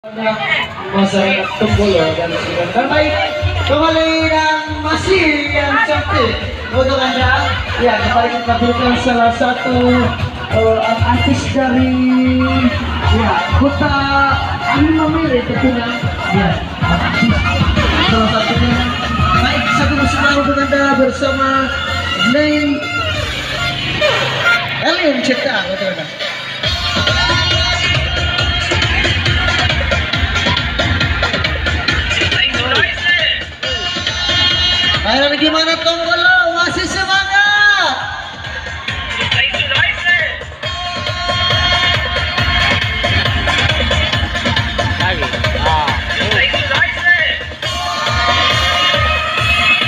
Masyarakat Tunggolo dan terbaik kembali dan masih yang cantik untuk Anda. Ya, kembali kita berikan salah satu artis dari kota Animamere tentunya. Ya, artis salah satunya. Baik, satu bersama untuk Anda bersama Neng Elion Cipta untuk Anda. Ayo gimana Tunggolo, masih semangat?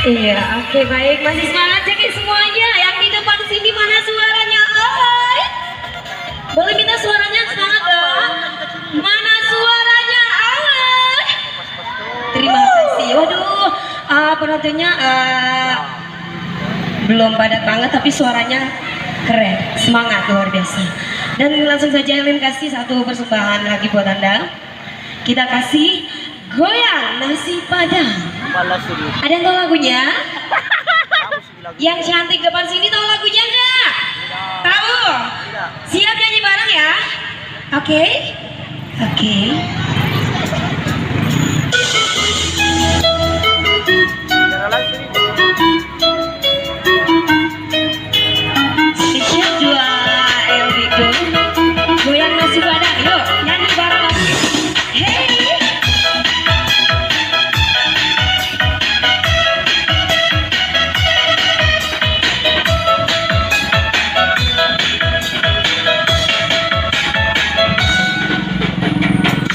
Iya, oke baik, masih semangat jadi semuanya. Yang di depan sini mana suaranya? Oi, boleh minta suaranya semangat dong. Mana suaranya? Oi, terima kasih. Waduh. Penontonnya belum padat banget tapi suaranya keren, semangat luar biasa. Dan langsung saja Elin kasih satu persembahan lagi buat Anda. Kita kasih Goyang Nasi Padang. Ada yang tahu lagunya? Yang cantik depan sini tahu lagunya nggak? Tahu? Siap nyanyi bareng ya? Oke? Oke. Goyang nasi padang, yuk nyanyi bareng lagi. Hey.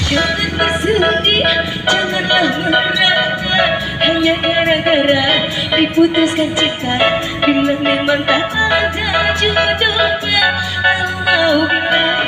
Jangan bersedih, janganlah merana, hanya gara-gara diputuskan cinta. Bila memang tak ada jodohnya, mau bilang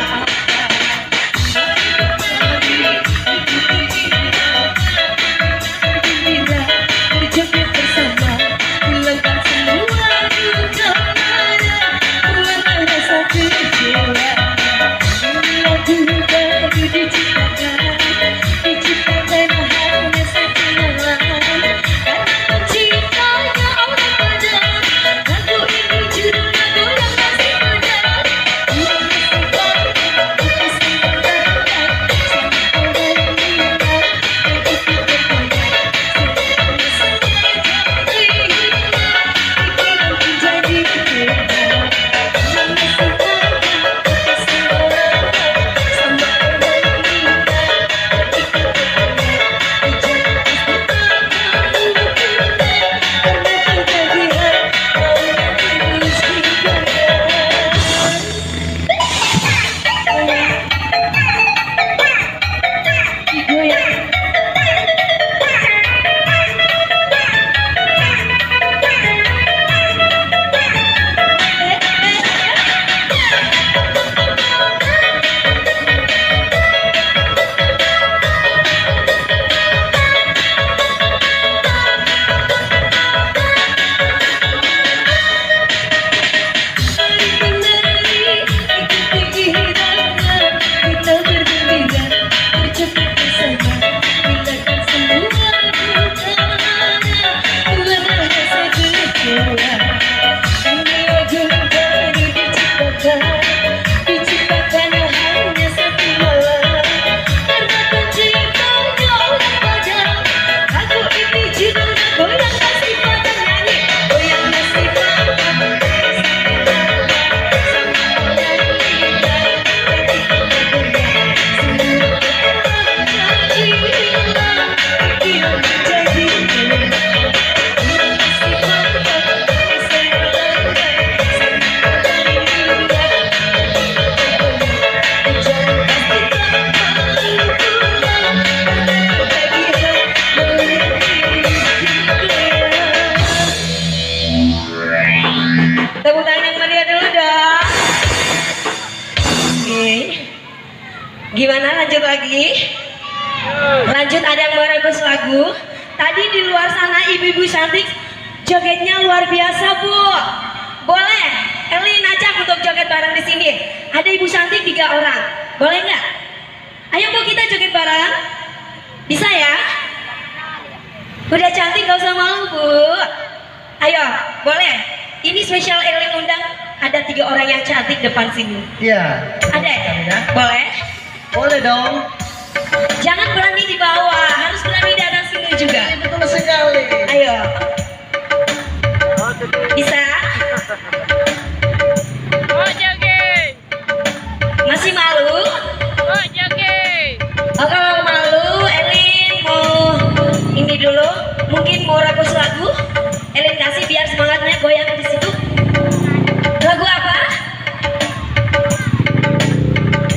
tepuk tangan yang meriah dulu dong. Oke. Gimana lanjut lagi? Lanjut, ada yang mau request lagu? Tadi di luar sana ibu-ibu cantik jogetnya luar biasa, Bu. Boleh? Elin ajak untuk joget bareng di sini. Ada ibu cantik 3 orang. Boleh nggak? Ayo Bu, kita joget bareng. Bisa ya? Udah cantik gak usah malu Bu. Ayo, boleh. Ini spesial Erlin undang ada 3 orang yang cantik depan sini. Iya. Ada ya? Boleh? Boleh dong. Jangan berani di bawah, harus berani di atas sini juga. Betul sekali. Ayo. Bisa? Masih malu? Oh, kalau malu, Elin mau ini dulu. Mungkin mau ragus lagu. Elin kasih biar semangatnya goyang di situ. Lagu apa?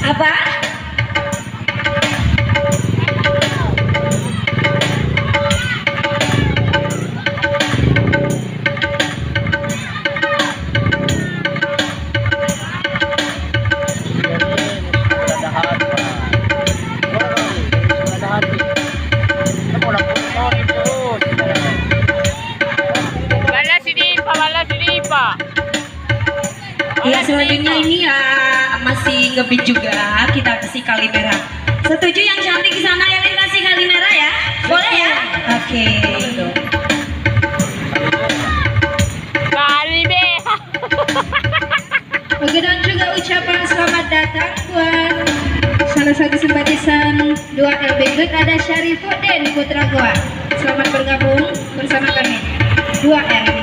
Apa? Ya selanjutnya ini ya masih ngebeat juga, kita kasih kali merah. Setuju yang cantik di sana Elin kasih kali merah ya? Boleh ya? Oke. Kali merah. Oke, dan juga ucapan selamat datang buat salah satu simpatisan 2LB Good, ada Syarifuddin Putra Goa. Selamat bergabung bersama kami 2LB.